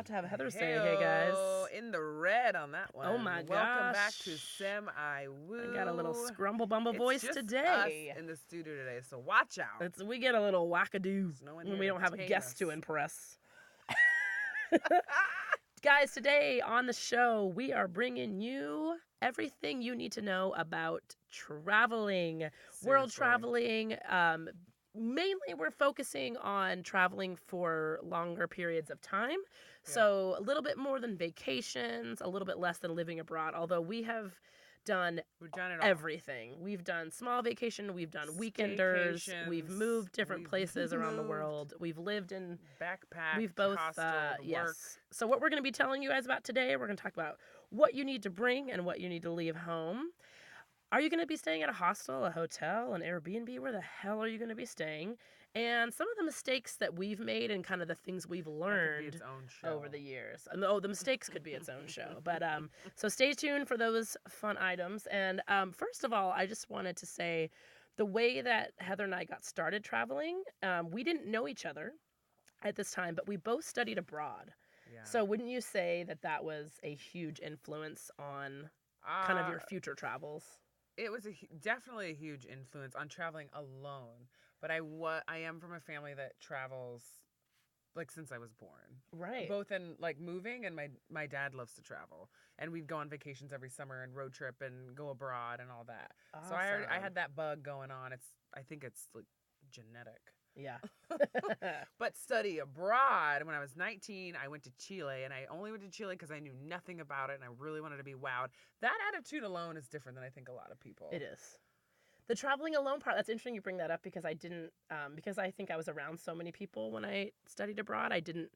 have to have Heather say, hey guys. In the red on that one. Oh my Welcome back to gosh. Semi-Woo. I got a little scrumble-bumble It's voice just today. us in the studio today, so watch out. We get a little wackadoo No one when here we to don't have a tame guest us. to impress. Guys, today on the show, we are bringing you everything you need to know about traveling, world traveling. Mainly, we're focusing on traveling for longer periods of time. So a little bit more than vacations, a little bit less than living abroad, although we've done it all. Everything. We've done small vacation, we've done weekenders, we've moved different places around the world. We've lived in backpack. We've both hosteled, yes. work. So what we're going to be telling you guys about today, we're going to talk about what you need to bring and what you need to leave home. Are you going to be staying at a hostel, a hotel, an Airbnb? Where the hell are you going to be staying? And some of the mistakes that we've made and kind of the things we've learned over the years. And the mistakes could be its own show. But so stay tuned for those fun items. And first of all, I just wanted to say the way that Heather and I got started traveling, we didn't know each other at this time, but we both studied abroad. Yeah. So wouldn't you say that was a huge influence on kind of your future travels? It was definitely a huge influence on traveling alone. But I am from a family that travels like since I was born. Right. Both in like moving, and my dad loves to travel, and we'd go on vacations every summer and road trip and go abroad and all that. Awesome. So I had that bug going on. I think it's like genetic. Yeah. But study abroad, when I was 19, I went to Chile, and I only went to Chile because I knew nothing about it, and I really wanted to be wowed. That attitude alone is different than I think a lot of people. It is. The traveling alone part, that's interesting you bring that up because I didn't, because I think I was around so many people when I studied abroad, I didn't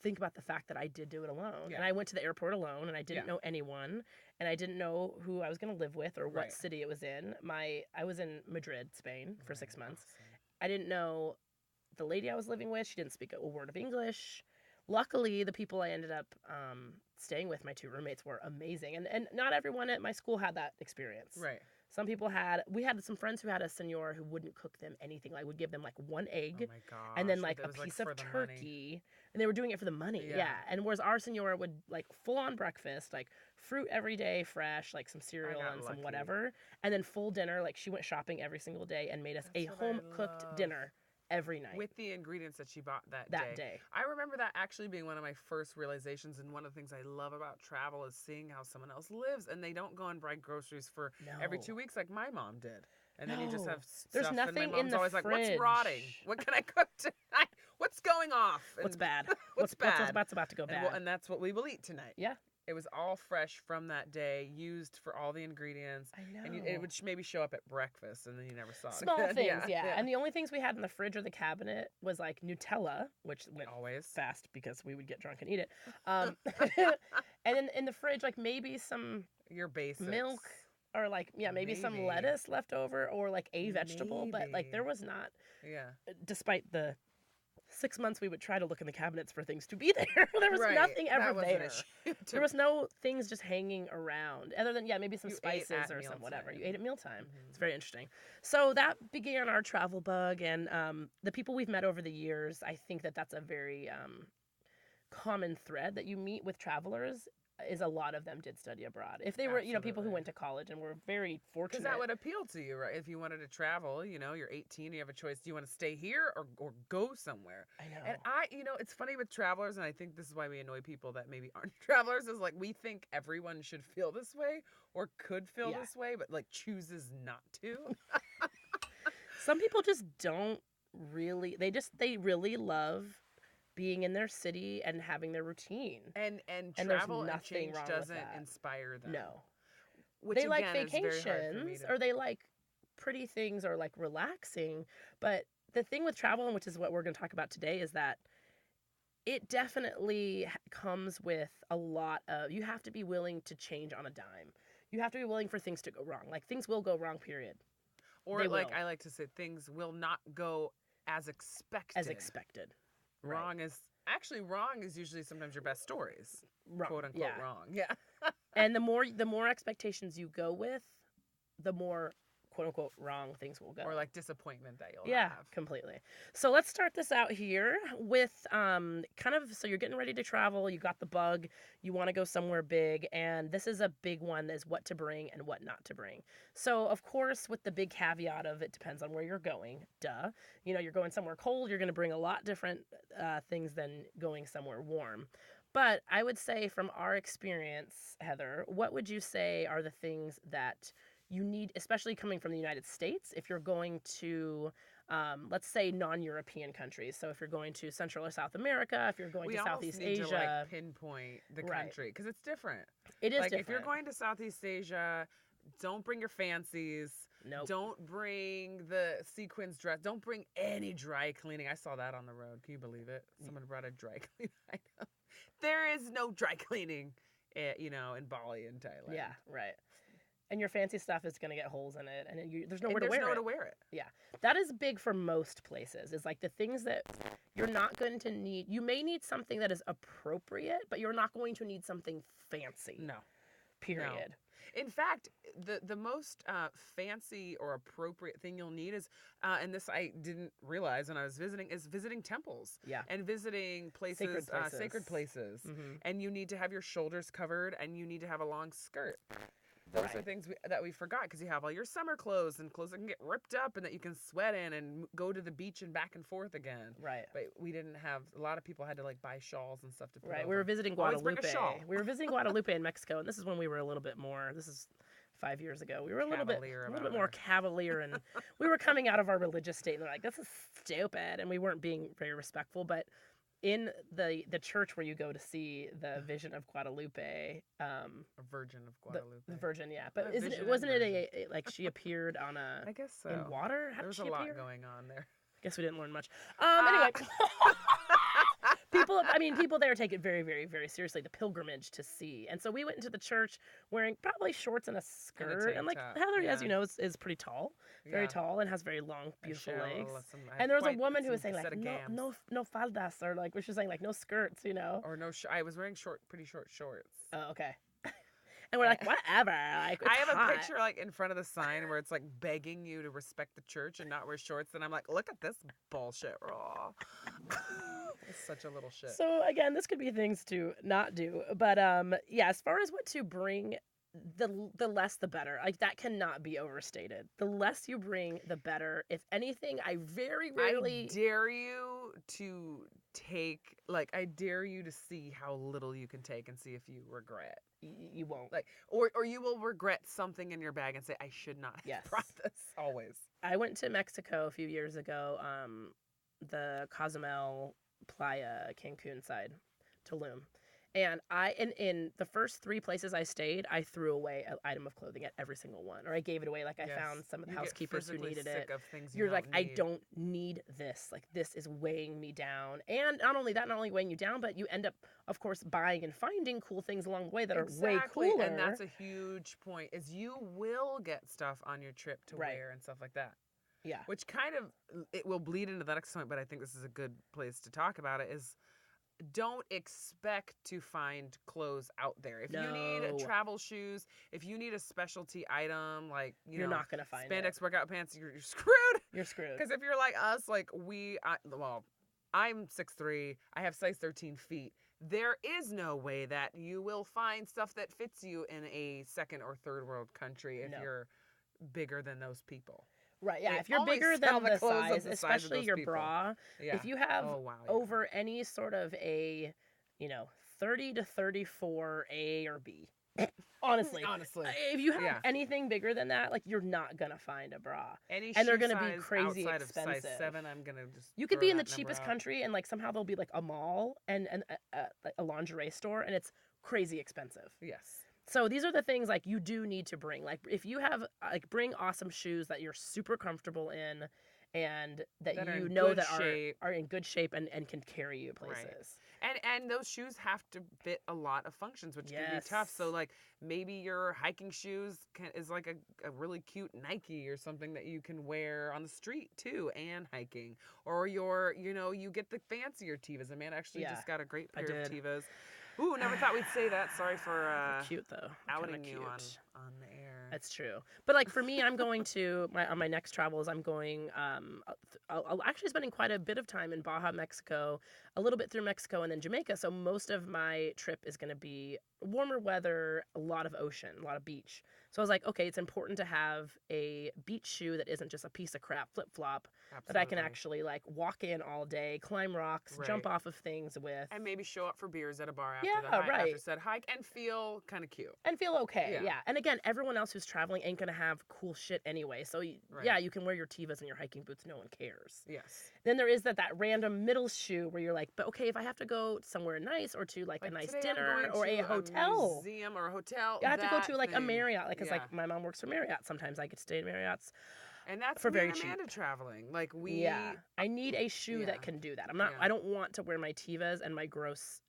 think about the fact that I did do it alone. Yeah. And I went to the airport alone, and I didn't know anyone, and I didn't know who I was going to live with or what city it was in. I was in Madrid, Spain for 6 months. I didn't know the lady I was living with. She didn't speak a word of English. Luckily, the people I ended up staying with, my two roommates, were amazing. And not everyone at my school had that experience. Right. Some people we had some friends who had a senor who wouldn't cook them anything. Like, would give them like one egg. Oh my gosh. And then like a piece of turkey. Money. And they were doing it for the money. Yeah. And whereas our senor would like full on breakfast, like fruit every day, fresh, like some cereal and some whatever. And then full dinner. Like, she went shopping every single day and made us a home cooked dinner every night. With the ingredients that she bought that day. I remember that actually being one of my first realizations, and one of the things I love about travel is seeing how someone else lives, and they don't go and buy groceries for every 2 weeks like my mom did. And then you just have stuff. There's nothing and my mom's in the always fridge. Like, what's rotting? What can I cook tonight? What's going off? And what's bad? what's bad? What's about to go bad? And that's what we will eat tonight. Yeah. It was all fresh from that day, used for all the ingredients. I know. And it would maybe show up at breakfast, and then you never saw it. Small things, yeah. And the only things we had in the fridge or the cabinet was like Nutella, which went always fast because we would get drunk and eat it. And then in the fridge, like maybe some your basics. Milk, or like maybe some lettuce left over, or like a vegetable. But like there was not. Yeah. Despite the 6 months we would try to look in the cabinets for things to be there. There was nothing ever there. There was no things just hanging around other than maybe some spices or some whatever. You ate at mealtime. Mm-hmm. It's very interesting. So that began our travel bug, and the people we've met over the years, I think that's a very common thread that you meet with travelers. Is a lot of them did study abroad. If they were, people who went to college and were very fortunate. Because that would appeal to you, right? If you wanted to travel, you're 18, you have a choice. Do you want to stay here or go somewhere? I know. And it's funny with travelers, and I think this is why we annoy people that maybe aren't travelers, is like we think everyone should feel this way or could feel this way, but like chooses not to. Some people just don't really, they really love being in their city and having their routine. And travel and change doesn't inspire them. No. Which they again, like vacations, or they like pretty things, or like relaxing. But the thing with travel, which is what we're going to talk about today, is that it definitely comes with a lot of, you have to be willing to change on a dime. You have to be willing for things to go wrong. Like, things will go wrong, period. Or I like to say, things will not go as expected. Wrong is usually sometimes your best stories. Wrong. Quote unquote wrong. Yeah. And the more expectations you go with, the more quote unquote wrong things will go. Or like disappointment that you'll Yeah, have. completely. So let's start this out here with kind of, so you're getting ready to travel, you got the bug, you want to go somewhere big, and this is a big one, is what to bring and what not to bring. So of course, with the big caveat of it depends on where you're going, duh. You know, you're going somewhere cold, you're going to bring a lot different things than going somewhere warm. But I would say from our experience, Heather, what would you say are the things that you need, especially coming from the United States, if you're going to, let's say, non-European countries. So if you're going to Central or South America, if you're going We to almost Southeast need to like Asia, pinpoint the right? country because it's different. It is Like if you're different. going to Southeast Asia, don't bring your fancies. Nope. Don't bring the sequins dress. Don't bring any dry cleaning. I saw that on the road. Can you believe it? Someone brought a dry cleaning item. There is no dry cleaning, in Bali and Thailand. Yeah, right. And your fancy stuff is going to get holes in it, and there's nowhere And to there's wear nowhere it. to wear it. Yeah, that is big for most places. Is like the things that you're not going to need. You may need something that is appropriate, but you're not going to need something fancy. No. Period. In fact, the most fancy or appropriate thing you'll need is, and this I didn't realize when I was visiting, is visiting temples. Yeah. And visiting places, sacred places. Mm-hmm. And you need to have your shoulders covered, and you need to have a long skirt. Those are things that we forgot because you have all your summer clothes and clothes that can get ripped up and that you can sweat in and go to the beach and back and forth again. Right. But we didn't have, a lot of people had to like buy shawls and stuff to put Right. over. We were visiting Always bring a Guadalupe. shawl. We were visiting Guadalupe in Mexico, and this is when we were a little bit more. This is 5 years ago. We were a little bit more cavalier, and we were coming out of our religious state, and they're like, "This is stupid," and we weren't being very respectful, but. In the church where you go to see the Vision of Guadalupe, a Virgin of Guadalupe, the Virgin, yeah, but wasn't it like she appeared on a? I guess so. In water. There was a lot going on there. I guess we didn't learn much. Anyway. People there take it very, very, very seriously, the pilgrimage to see. And so we went into the church wearing probably shorts and a skirt. And like Heather, as you know, is pretty tall, very tall, and has very long, beautiful legs. And there was a woman who was saying like, no faldas, or like, she was saying like, no skirts, Or no, I was wearing pretty short shorts. Oh, okay. And we're like, whatever. Like, I have a picture like in front of the sign where it's like begging you to respect the church and not wear shorts. And I'm like, look at this bullshit raw. It's such a little shit. So again, this could be things to not do. But yeah, as far as what to bring, the less the better. Like that cannot be overstated. The less you bring, the better. If anything, I very rarely dare you to take, like, I dare you to see how little you can take and see if you regret. You won't. Like, or you will regret something in your bag and say, I should not have brought this. Always. I went to Mexico a few years ago, the Cozumel, Playa, Cancun side, Tulum. And in the first 3 places I stayed, I threw away an item of clothing at every single one. Or I gave it away, like I found some of the housekeepers who needed it. You're like, I don't need this. Like, this is weighing me down. And not only weighing you down, but you end up, of course, buying and finding cool things along the way that are way cooler. And that's a huge point, is you will get stuff on your trip to wear and stuff like that. Yeah. Which kind of, it will bleed into the next point, but I think this is a good place to talk about it, is don't expect to find clothes out there. If you need travel shoes, if you need a specialty item, like, you're not going to find spandex workout pants, you're screwed. You're screwed. Because if you're like us, like I'm 6'3", I have size 13 feet. There is no way that you will find stuff that fits you in a second or third world country if you're bigger than those people. Right, yeah. If you're bigger than the size, especially your bra, if you have over any sort of a, 30 to 34 A or B, honestly, if you have anything bigger than that, like, you're not gonna find a bra, and they're gonna be crazy expensive. Of size 7, I'm gonna just. You could be in the cheapest country, and like somehow there'll be like a mall and a lingerie store, and it's crazy expensive. Yes. So these are the things like you do need to bring. Like if you have bring awesome shoes that you're super comfortable in and that you know that are in good shape and can carry you places. Right. And those shoes have to fit a lot of functions, which can be tough. So like maybe your hiking shoes is like a really cute Nike or something that you can wear on the street too and hiking. Or you get the fancier Tevas. Amanda actually just got a great pair of Tevas. Ooh, never thought we'd say that. Sorry for cute though. Outing you on the air. That's true. But like for me, I'm going to on my next travels. I'm going. I'll actually spending quite a bit of time in Baja, Mexico, a little bit through Mexico, and then Jamaica. So most of my trip is going to be warmer weather, a lot of ocean, a lot of beach. So I was like, okay, it's important to have a beach shoe that isn't just a piece of crap flip flop that I can Absolutely. actually like walk in all day, climb rocks, jump Right. off of things with. And maybe show up for beers at a bar after the Yeah, hike, after right. said hike, and feel kind of cute. And feel okay, Yeah. yeah. And again, everyone else who's traveling ain't gonna have cool shit anyway. So Right. yeah, you can wear your Tevas and your hiking boots. No one cares. Yes. Then there is that random middle shoe where you're like, but okay, if I have to go somewhere nice or to like a nice today dinner I'm going or to a hotel, museum or a hotel. I have to go to like a thing. Marriott, like because Yeah. like my mom works for Marriott. Sometimes I get to stay in Marriott's And that's for me very and Amanda cheap. traveling. Like we. Yeah, I need a shoe Yeah. that can do that. I'm not. Yeah. I don't want to wear my Tevas and my gross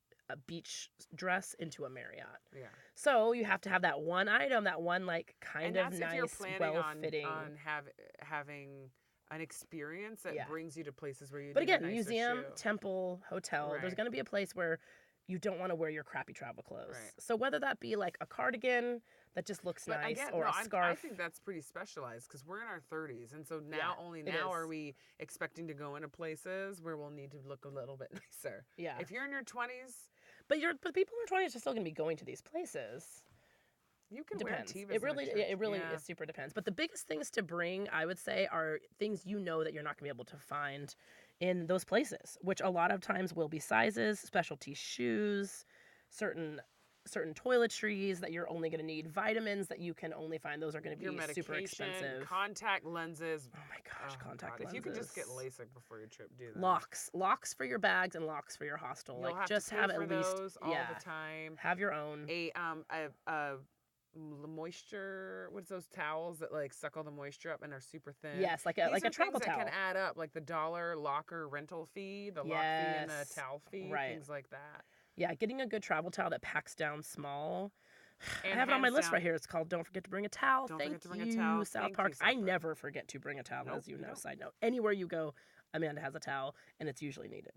beach dress into a Marriott. Yeah. So you have to have that one item, that one like kind And of that's nice, if you're planning well-fitting. on having an experience that Yeah. brings you to places where you. But need a again, nicer museum, shoe. temple, hotel. There's Right. going to be a place where you don't want to wear your crappy travel clothes. Right. So whether that be like a cardigan that just looks But nice, again, or no, a scarf. I think that's pretty specialized because we're in our 30s, and so now Yeah, only it now is. are we expecting to go into places where we'll need to look a little bit nicer. Yeah. If you're in your 20s, But people in their 20s are still going to be going to these places. you can Depends. wear Tevas. It really yeah. is super depends. But the biggest things to bring, I would say, are things you know that you're not going to be able to find in those places, which a lot of times will be sizes, specialty shoes, certain toiletries that you're only going to need, vitamins that you can only find. Those are going to Your be medication, super expensive. Contact lenses. Oh my gosh, contact lenses. If you could just get LASIK before your trip, do that. Locks for your bags and locks for your hostel. You'll like have just to pay have for at least those all the time. Have your own. A moisture, what's those towels that like suck all the moisture up and are super thin? Yes, like a travel things towel. that can add up, like the $1 locker rental fee, the lock fee and the towel fee, things like that. Yeah, getting a good travel towel that packs down small. And I have it on my list right here. It's called "Don't Forget to Bring a Towel." Don't Thank forget to bring a you, towel. South Thank Park. you, South I Park. never forget to bring a towel, Nope, as you know. don't. Side note: anywhere you go, Amanda has a towel, and it's usually needed.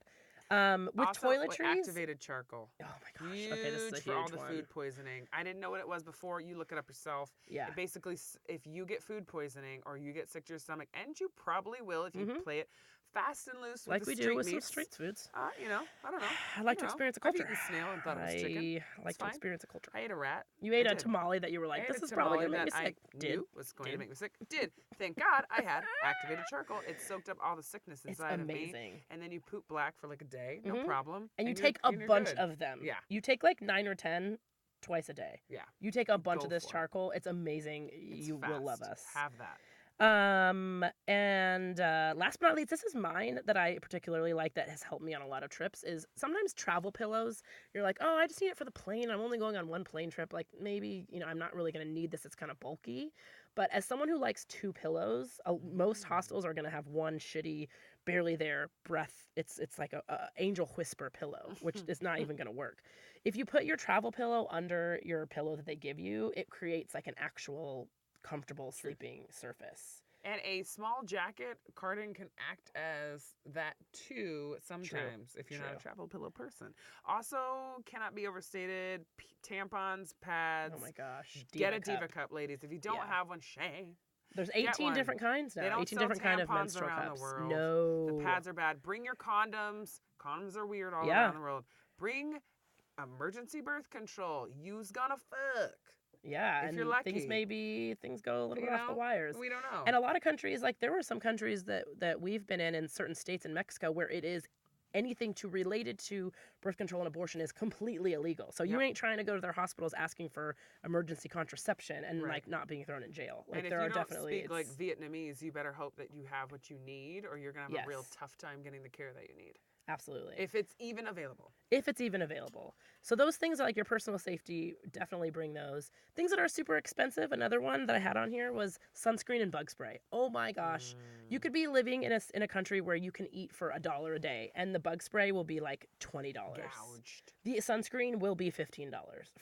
With also, toiletries, activated charcoal. Oh my gosh! Huge Okay, this is a for huge all the one. food poisoning. I didn't know what it was before. You look it up yourself. Yeah. It basically, if you get food poisoning or you get sick to your stomach, and you probably will if you play it fast and loose with like the we street do with meats. some street foods. I don't know. I like to experience a culture. I've eaten snail and thought it was chicken. I like to experience a culture. I ate a rat. You ate I a did. tamale that you were like, I ate this a is probably tamale going to make me that sick. I knew was going to make me sick. Did. Thank God I had activated charcoal. It soaked up all the sickness inside of me. And then you poop black for like a day. No problem. And you take a bunch good. of them. Yeah. You take like 9 or 10 twice a day. Yeah. You take a bunch Go of this for it. charcoal. It's amazing. It's You will love fast. us. Have that. And last but not least, this is mine that I particularly like that has helped me on a lot of trips is sometimes travel pillows. You're like, oh, I just need it for the plane. I'm only going on one plane trip. Like maybe, I'm not really going to need this. It's kind of bulky. But as someone who likes 2 pillows, most hostels are going to have one shitty, barely there breath. It's like a angel whisper pillow, which is not even going to work. If you put your travel pillow under your pillow that they give you, it creates like an actual comfortable sleeping surface. And a small jacket cardigan can act as that too sometimes if you're not a travel pillow person. Also, cannot be overstated, tampons, pads. Oh my gosh. Get a Diva cup, ladies. If you don't have one, shame. There's 18 different kinds now. They don't 18 sell different kind of tampons menstrual around cups. the world. No. The pads are bad. Bring your condoms. Condoms are weird all around the world. Bring emergency birth control. You's gonna fuck. Yeah, if and you're lucky. things go a little bit off the wires. We don't know. And a lot of countries, like there were some countries that we've been in certain states in Mexico where it is anything related to birth control and abortion is completely illegal. So you ain't trying to go to their hospitals asking for emergency contraception and like not being thrown in jail. Like and there if you are don't definitely speak like Vietnamese, you better hope that you have what you need, or you're gonna have a real tough time getting the care that you need. Absolutely. If it's even available. So those things are like your personal safety, definitely bring those. Things that are super expensive, another one that I had on here was sunscreen and bug spray. Oh my gosh. You could be living in a country where you can eat for $1 a day and the bug spray will be like $20. Gouged. The sunscreen will be $15.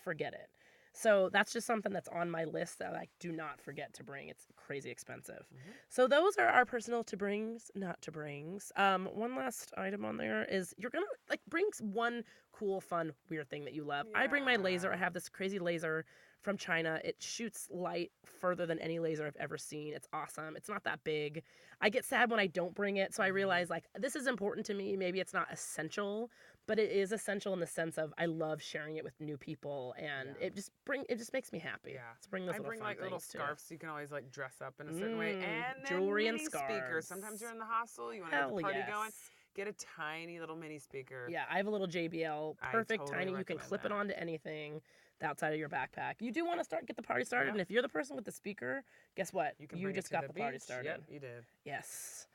Forget it. So that's just something that's on my list that I do not forget to bring. It's crazy expensive. So those are our personal to brings, not to brings. One last item on there is you're gonna like bring one cool, fun, weird thing that you love. I bring my laser. I have this crazy laser from China. It shoots light further than any laser I've ever seen. It's awesome. It's not that big. I get sad when I don't bring it, so I realize like this is important to me. Maybe it's not essential, but it is essential in the sense of I love sharing it with new people, and it just makes me happy. Yeah, Let's bring those I bring like little scarves so you can always like dress up in a certain way, and then jewelry and mini speakers. Sometimes you're in the hostel, you want to get the party going. Get a tiny little mini speaker. Yeah, I have a little JBL, perfect, tiny. You can clip it onto anything outside of your backpack. You do want to get the party started, and if you're the person with the speaker, guess what? You just got the party started. Yep, you did. Yes.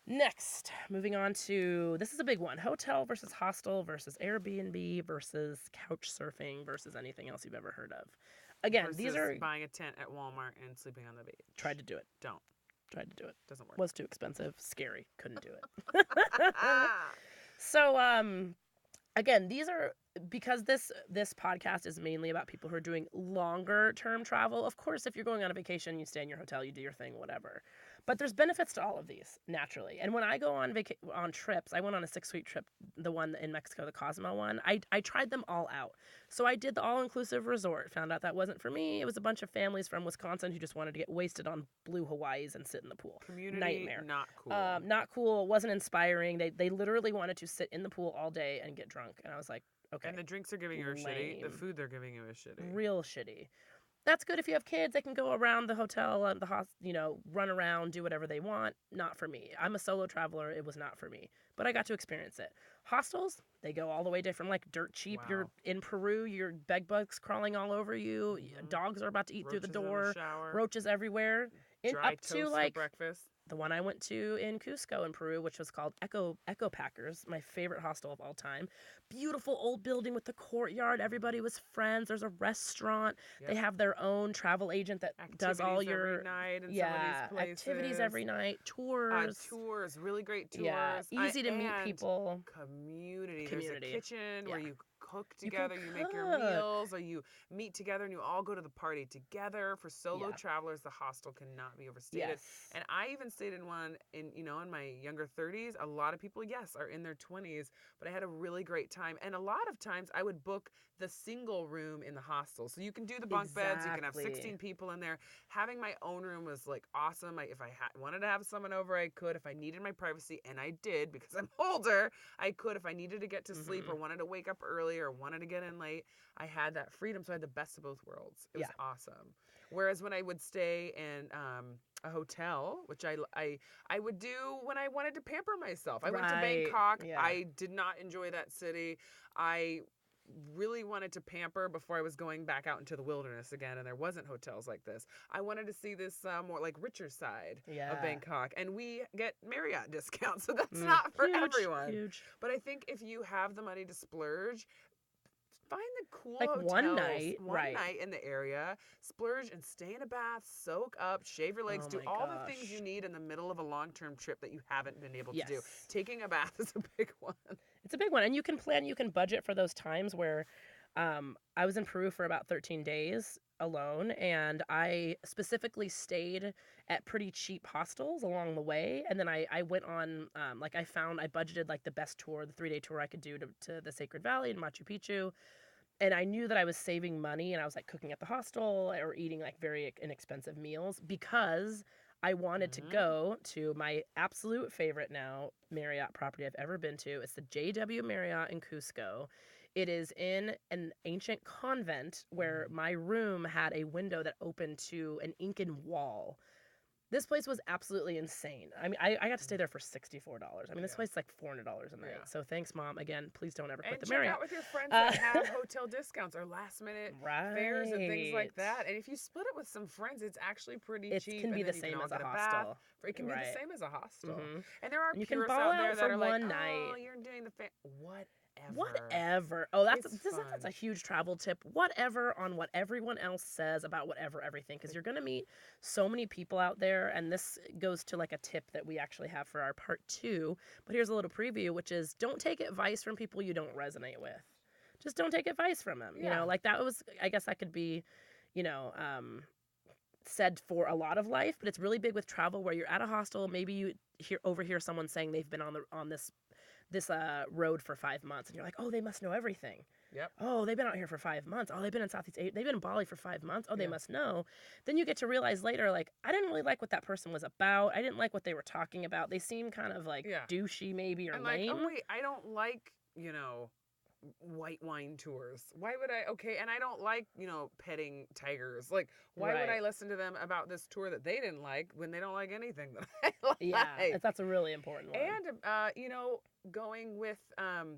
Next, moving on to, this is a big one, hotel versus hostel versus Airbnb versus couch surfing versus anything else you've ever heard of. Again, these are buying a tent at Walmart and sleeping on the beach. Tried to do it. Don't. Tried to do it. Doesn't work. Was too expensive. Scary. Couldn't do it. So, again, these are, because this podcast is mainly about people who are doing longer term travel. Of course, if you're going on a vacation, you stay in your hotel, you do your thing, whatever. But there's benefits to all of these, naturally. And when I go on on trips, I went on a 6-week trip, the one in Mexico, the Cozumel one. I tried them all out. So I did the all-inclusive resort, found out that wasn't for me. It was a bunch of families from Wisconsin who just wanted to get wasted on blue Hawaiis and sit in the pool. Community, nightmare. Not cool. Not cool. Wasn't inspiring. They literally wanted to sit in the pool all day and get drunk. And I was like, okay. And the drinks they're giving you are shitty. The food they're giving you is shitty. Real shitty. That's good if you have kids. They can go around the hotel and run around, do whatever they want. Not for me. I'm a solo traveler. It was not for me. But I got to experience it. Hostels, they go all the way different, like dirt cheap. Wow. You're in Peru, your bed bugs crawling all over you. Mm-hmm. Dogs are about to eat roaches through the door. In the shower. Roaches everywhere. Dry toast for breakfast. The one I went to in Cusco in Peru, which was called Echo Packers, my favorite hostel of all time. Beautiful old building with the courtyard. Everybody was friends. There's a restaurant. Yep. They have their own travel agent that does all your every night in some of these places. Activities every night. Tours. Really great tours. Yeah, easy to meet people. Community. There's a kitchen where you cook together, you make your meals, or you meet together and you all go to the party together. For solo travelers, the hostel cannot be overstated. Yes. And I even stayed in one in my younger 30s. A lot of people, are in their 20s, but I had a really great time. And a lot of times I would book the single room in the hostel. So you can do the bunk beds, you can have 16 people in there. Having my own room was like awesome. If I wanted to have someone over, I could. If I needed my privacy, and I did because I'm older, I could. If I needed to get to sleep or wanted to wake up early or wanted to get in late, I had that freedom. So I had the best of both worlds. It was awesome. Whereas when I would stay in a hotel, which I would do when I wanted to pamper myself. I went to Bangkok. Yeah. I did not enjoy that city. I really wanted to pamper before I was going back out into the wilderness again, and there wasn't hotels like this. I wanted to see this more like richer side of Bangkok, and we get Marriott discounts, so that's not for everyone. Huge. But I think if you have the money to splurge, find the cool hotels, one night in the area, splurge and stay in a bath, soak up, shave your legs, do all the things you need in the middle of a long-term trip that you haven't been able to do. Taking a bath is a big one. It's a big one, and you can budget for those times where I was in Peru for about 13 days alone, and I specifically stayed at pretty cheap hostels along the way, and then I went on, I budgeted like the best tour, the 3-day tour I could do to the Sacred Valley and Machu Picchu, and I knew that I was saving money, and I was like cooking at the hostel or eating like very inexpensive meals because I wanted to go to my absolute favorite now Marriott property I've ever been to. It's the JW Marriott in Cusco. It is in an ancient convent where my room had a window that opened to an Incan wall. This place was absolutely insane. I mean, I got to stay there for $64. I mean, this place is like $400 a night. Yeah. So thanks, Mom. Again, please don't ever quit the Marriott. And check out with your friends that have hotel discounts or last-minute fares and things like that. And if you split it with some friends, it's actually pretty cheap. It can be the same as a hostel. It can be the same as a hostel. Mm-hmm. And there are purists out there that are like, oh, you're doing the Whatever. Oh, that's a huge travel tip. Whatever on what everyone else says about whatever everything, because you're going to meet so many people out there, and this goes to like a tip that we actually have for our part 2. But here's a little preview, which is don't take advice from people you don't resonate with. Just don't take advice from them. Yeah. That was, I guess that could be, said for a lot of life, but it's really big with travel where you're at a hostel. Maybe you overhear someone saying they've been on this road for 5 months, and you're like, oh, they must know everything. Yep. Oh, they've been out here for 5 months. Oh, they've been in Southeast Asia. They've been in Bali for 5 months. Oh, they Yeah. must know. Then you get to realize later, like, I didn't really like what that person was about. I didn't like what they were talking about. They seem kind of like douchey maybe or and lame. Like, oh wait, I don't like, you know, white wine tours. Why would I? Okay, and I don't like, you know, petting tigers. Like, why would I listen to them about this tour that they didn't like when they don't like anything that I like? Yeah, that's a really important one. And you know, going with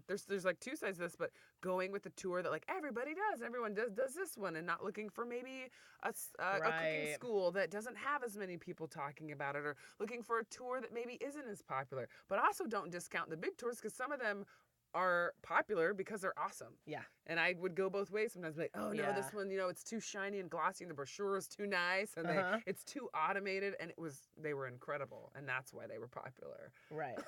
there's like two sides of this, but going with the tour that like everybody does, everyone does this one, and not looking for maybe a cooking school that doesn't have as many people talking about it, or looking for a tour that maybe isn't as popular. But also don't discount the big tours, because some of them are popular because they're awesome. Yeah. And I would go both ways sometimes. Like, oh no, this one, you know, it's too shiny and glossy, and the brochure is too nice, and it's too automated, and they were incredible, and that's why they were popular. Right.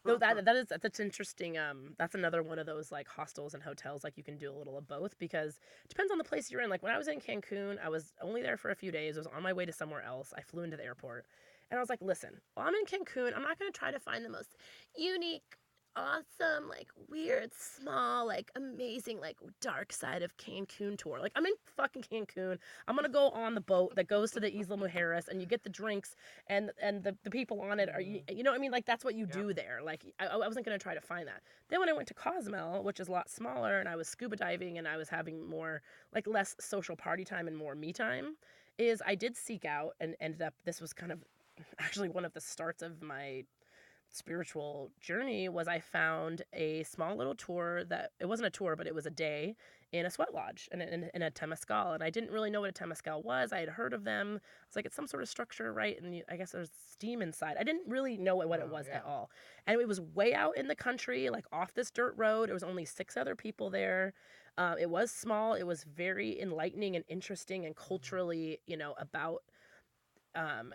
Though that's interesting. That's another one of those like hostels and hotels, like you can do a little of both, because it depends on the place you're in. Like when I was in Cancun, I was only there for a few days. I was on my way to somewhere else. I flew into the airport, and I was like, listen, while I'm in Cancun, I'm not going to try to find the most unique, awesome, like weird, small, like amazing, like dark side of Cancun tour. Like I'm in fucking Cancun. I'm gonna go on the boat that goes to the Isla Mujeres, and you get the drinks, and the people on it are you know what I mean, like that's what you do there. Like I wasn't gonna try to find that. Then when I went to Cozumel, which is a lot smaller, and I was scuba diving, and I was having more like less social party time and more me time, is I did seek out and ended up, this was kind of actually one of the starts of my spiritual journey, was I found a small little tour that, it wasn't a tour, but it was a day in a sweat lodge in a temescal. And I didn't really know what a temescal was. I had heard of them. I was like, it's some sort of structure, right? And I guess there's steam inside. I didn't really know what it was at all. And it was way out in the country, like off this dirt road. There was only 6 other people there. It was small. It was very enlightening and interesting and culturally, you know, about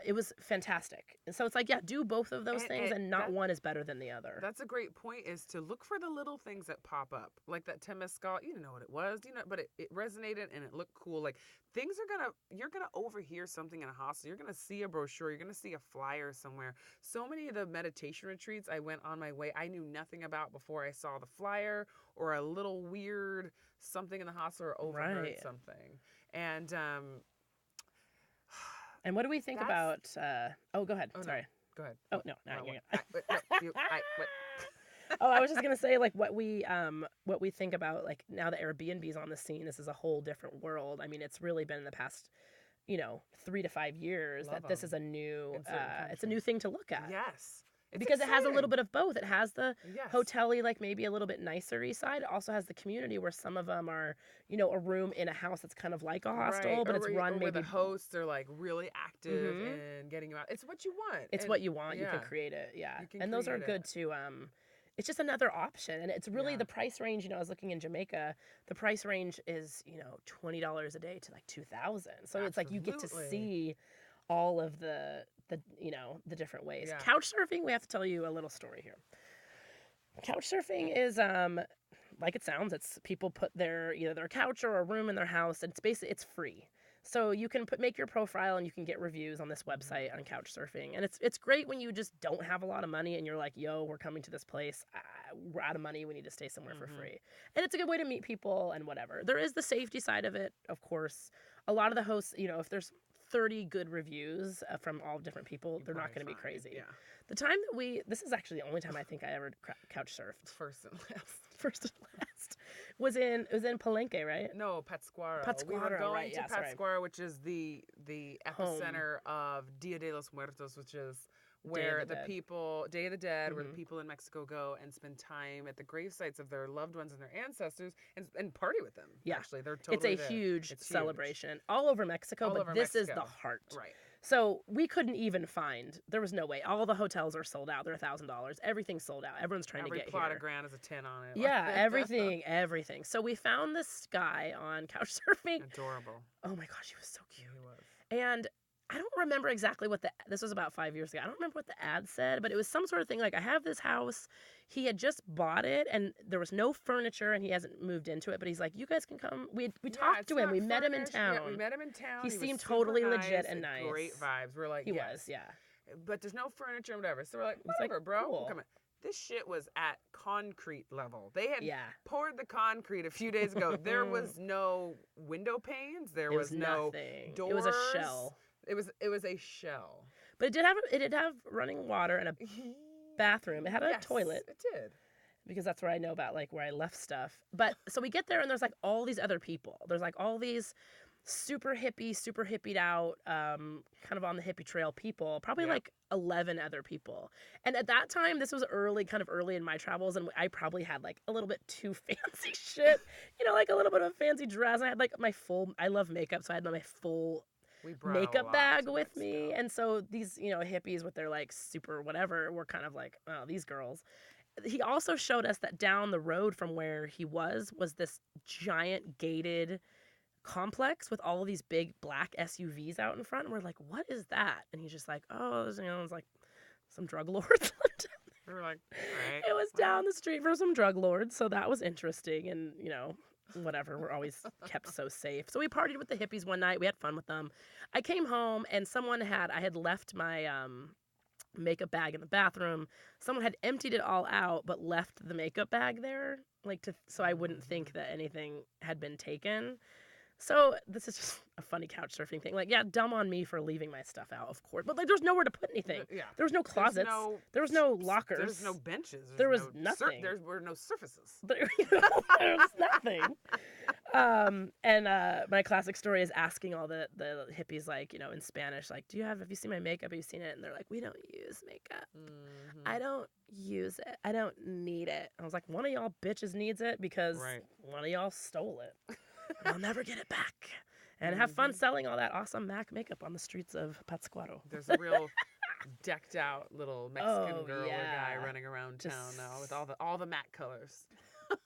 it was fantastic. And so it's like, yeah, do both of those things, and not one is better than the other. That's a great point, is to look for the little things that pop up. Like that temescal, you didn't know what it was, you know, but it resonated and it looked cool. Like you're gonna overhear something in a hostel. You're gonna see a brochure. You're gonna see a flyer somewhere. So many of the meditation retreats I went on my way, I knew nothing about before I saw the flyer or a little weird something in the hostel, or overheard something. And what do we think about? Oh, go ahead. Sorry. No. Go ahead. Oh no, I was just gonna say, like, what we think about, like, now that Airbnb's on the scene. This is a whole different world. I mean, it's really been in the past, 3 to 5 years this is a new it's a new thing to look at. Yes. It's because exciting. It has a little bit of both. It has the hotel-y, like maybe a little bit nicer-y side. It also has the community, where some of them are, a room in a house that's kind of like a hostel, but it's run maybe. The hosts are like really active and getting you out. It's what you want. It's what you want. You can create it. Yeah. And those are good too. It's just another option. And it's really the price range. I was looking in Jamaica. The price range is, $20 a day to like $2,000. So it's like you get to see all of the different ways. Couch surfing, we have to tell you a little story here. Couch surfing is like it sounds. It's people put either their couch or a room in their house, and it's free. So you can make your profile, and you can get reviews on this website on couch surfing. And it's great when you just don't have a lot of money and you're like, yo, we're coming to this place. We're out of money. We need to stay somewhere for free. And it's a good way to meet people and whatever. There is the safety side of it, of course. A lot of the hosts, if there's 30 good reviews from all different people, they're not going to be crazy. Yeah. The time that this is actually the only time I think I ever couch surfed. First and last. Was in Palenque, right? No, Pátzcuaro. We were going to Pátzcuaro, which is the epicenter of Dia de los Muertos, which is where the people, Day of the Dead, where the people in Mexico go and spend time at the grave sites of their loved ones and their ancestors and party with them. Yeah. Actually, they're totally It's a huge celebration all over Mexico, but this is the heart. Right. So we couldn't even there was no way. All the hotels are sold out. They're $1,000. Everything's sold out. Everyone's trying to get here. Every plot of ground has a 10 on it. Yeah, everything. So we found this guy on couch surfing. Adorable. Oh my gosh, he was so cute. He was. And I don't remember exactly this was about 5 years ago. I don't remember what the ad said, but it was some sort of thing like, I have this house. He had just bought it, and there was no furniture, and he hasn't moved into it, but he's like, you guys can come. We talked to him. We met him in town. Yeah, we met him in town. He seemed totally legit and nice. Great vibes. We're like, he was, yeah. But there's no furniture and whatever. So we're like, whatever, bro. Cool. Come on. this shit was at concrete level. They had Yeah. poured the concrete a few days ago. There was no window panes. There It was was no nothing. It was a doors. shell. It was a shell. But it did have running water and a bathroom. It had a Yes, toilet. it did. Because that's where I know about like where I left stuff. But so we get there and there's like all these other people. There's like all these super hippied out, kind of on the hippie trail people, probably Yep. like 11 other people. And at that time, this was kind of early in my travels, and I probably had like a little bit too fancy shit, like a little bit of a fancy dress. I had like I love makeup, so I had my full We brought a makeup lot bag to with me. Mexico. And so these, hippies with their like super whatever were kind of like, oh, these girls. He also showed us that down the road from where he was this giant gated complex with all of these big black SUVs out in front. And we're like, what is that? And he's just like, oh, it's like some drug lords. We were like, all right. It was down the street for some drug lords. So that was interesting. And, whatever. We're always kept so safe. So we partied with the hippies one night. We had fun with them. I came home and I had left my, makeup bag in the bathroom. Someone had emptied it all out but left the makeup bag there, so I wouldn't think that anything had been taken. So this is just a funny couch surfing thing. Like, yeah, dumb on me for leaving my stuff out, of course. But like, there's nowhere to put anything. Yeah. There was no closets. There was no lockers. There's no benches. There was nothing. There were no surfaces. There was nothing. And my classic story is asking all the hippies, like, in Spanish, like, have you seen my makeup? Have you seen it? And they're like, we don't use makeup. Mm-hmm. I don't use it. I don't need it. I was like, one of y'all bitches needs it because one of y'all stole it. I'll never get it back. And have fun selling all that awesome MAC makeup on the streets of Pátzcuaro. There's a real decked out little Mexican girl or guy running around town now with all the MAC colors.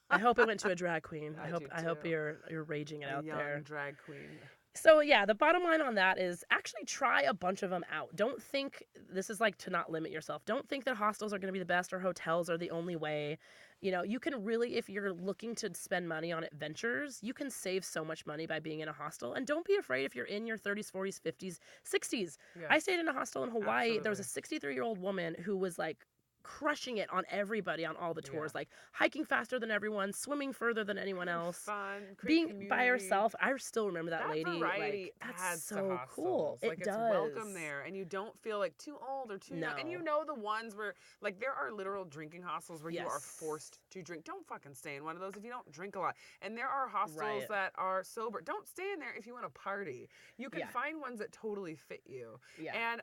I hope it went to a drag queen. I do hope too. you're raging it out young there. Drag queen. So yeah, the bottom line on that is actually try a bunch of them out. Don't think this is like to not limit yourself. Don't think that hostels are going to be the best or hotels are the only way. You can really, if you're looking to spend money on adventures, you can save so much money by being in a hostel. And don't be afraid if you're in your 30s, 40s, 50s, 60s. Yes. I stayed in a hostel in Hawaii. Absolutely. There was a 63-year-old woman who was like crushing it on everybody on all the tours, like hiking faster than everyone, swimming further than anyone else, fun, being community. by herself. I still remember that lady. Variety like, that's adds so to cool. Like, it it's does. welcome there, and you don't feel like too old or too young. And the ones where like there are literal drinking hostels where you are forced to drink. Don't fucking stay in one of those if you don't drink a lot. And there are hostels that are sober. Don't stay in there if you want to party. You can find ones that totally fit you. Yeah. And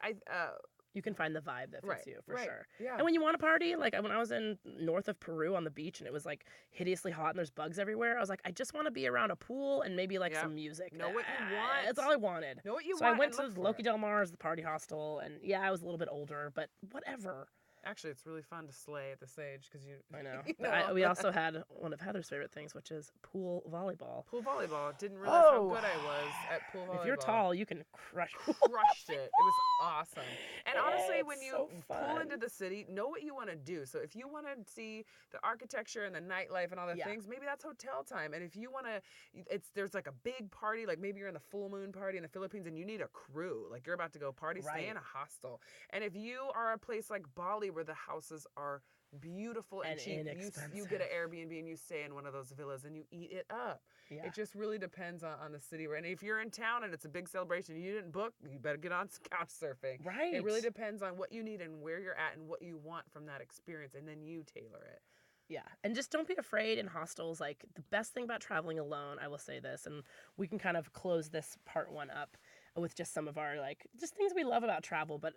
you can find the vibe that fits you for sure. Yeah. And when you want to party, like when I was in north of Peru on the beach and it was like hideously hot and there's bugs everywhere, I was like, I just want to be around a pool and maybe like some music. Know what you want. That's all I wanted. Know what you so want. I went and to Loki Del Mar's, the party hostel, and I was a little bit older, but whatever. Actually, it's really fun to slay at this age because you. I know. We also had one of Heather's favorite things, which is pool volleyball. Pool volleyball. Didn't realize how good I was at pool volleyball. If you're tall, you can crush. Crushed it. It was awesome. And honestly, when you pull fun. into the city, know what you want to do. So if you want to see the architecture and the nightlife and all the things, maybe that's hotel time. And if you want to, there's like a big party, like maybe you're in the full moon party in the Philippines and you need a crew, like you're about to go party, stay in a hostel. And if you are a place like Bali where the houses are beautiful and cheap, you get an Airbnb and you stay in one of those villas and you eat it up. Yeah. It just really depends on the city. And if you're in town and it's a big celebration and you didn't book, you better get on couch surfing. Right. It really depends on what you need and where you're at and what you want from that experience, and then you tailor it. Yeah, and just don't be afraid in hostels. Like, the best thing about traveling alone, I will say this, and we can kind of close this part one up with just some of our, like, just things we love about travel. But,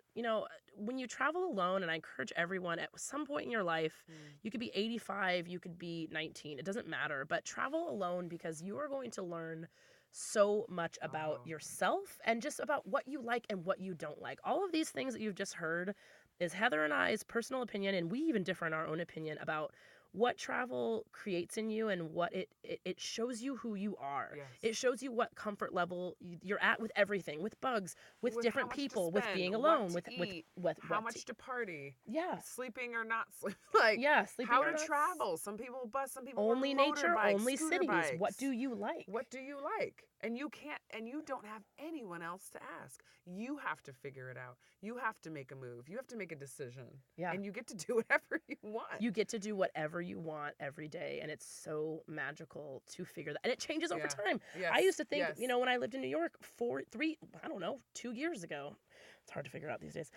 when you travel alone, and I encourage everyone at some point in your life, you could be 85, you could be 19, it doesn't matter, but travel alone because you are going to learn so much about yourself and just about what you like and what you don't like. All of these things that you've just heard is Heather and I's personal opinion, and we even differ in our own opinion about what travel creates in you and what it shows you who you are. Yes. It shows you what comfort level you're at with everything, with bugs, with different how much people, to with spend, being what alone, to with eat, how what much to party, yeah. sleeping or not sleeping, like Yeah, sleeping how or to not. travel. Some people bus, some people Only on nature, motorbikes, only scooter cities. bikes. What do you like? What do you like? And you can't, and you don't have anyone else to ask. You have to figure it out. You have to make a move. You have to make a decision. Yeah. And you get to do whatever you want. You get to do whatever you want every day, and it's so magical to figure that. And it changes over time. Yes. I used to think, Yes. you know, when I lived in New York 2 years ago. It's hard to figure out these days.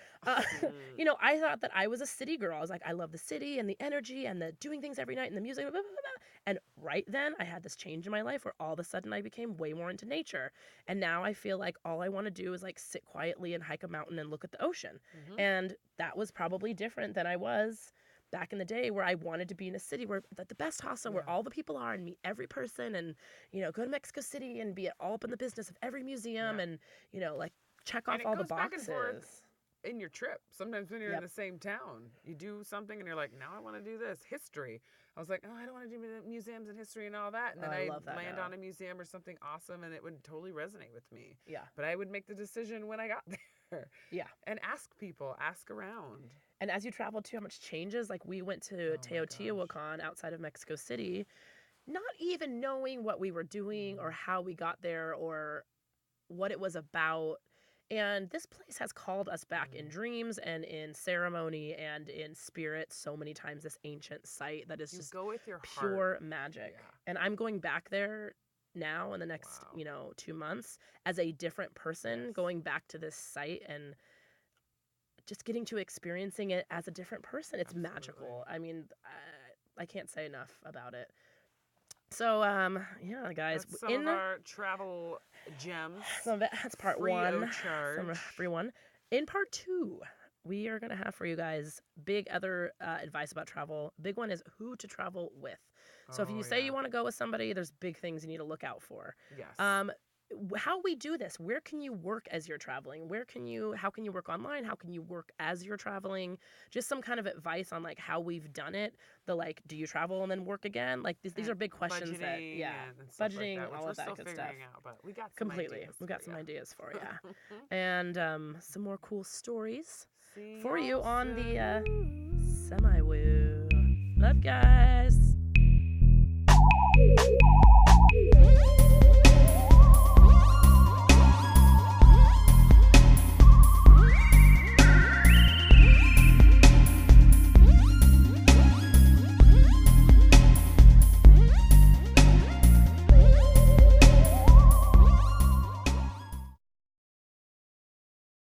You know, I thought that I was a city girl. I was like, I love the city and the energy and the doing things every night and the music. Blah, blah, blah. And right then, I had this change in my life where all of a sudden I became way more into nature. And now I feel like all I want to do is like sit quietly and hike a mountain and look at the ocean. Mm-hmm. And that was probably different than I was back in the day, where I wanted to be in a city where the best hostel, where all the people are and meet every person, and, you know, go to Mexico City and be all up in the business of every museum and, you know, like check off all the boxes. Back and forth in your trip. Sometimes when you're in the same town, you do something and you're like, now I want to do this. History. I was like, oh, I don't want to do museums and history and all that. And then I land on a museum or something awesome, and it would totally resonate with me. Yeah. But I would make the decision when I got there. Yeah. And ask people, ask around. And as you travel too, how much changes? Like, we went to Teotihuacan outside of Mexico City, not even knowing what we were doing or how we got there or what it was about. And this place has called us back in dreams and in ceremony and in spirit so many times, this ancient site that is just go with your pure heart. Magic. Yeah. And I'm going back there now in the next, 2 months as a different person, going back to this site and just getting to experiencing it as a different person. It's magical. I mean, I can't say enough about it. So, yeah, guys. That's some of our travel gems. That's part free one. Of charge. Free one. In part two, we are going to have for you guys big other advice about travel. Big one is who to travel with. So if you say you want to go with somebody, there's big things you need to look out for. Yes. How we do this, where can you work as you're traveling? How can you work online? How can you work as you're traveling? Just some kind of advice on like how we've done it. Do you travel and then work again? Like these are big questions budgeting budgeting, like that, all of that good stuff. Out, but we got some completely. Ideas we got some ideas for you. Yeah. And some more cool stories for you on the Semi-Woo. Love, guys.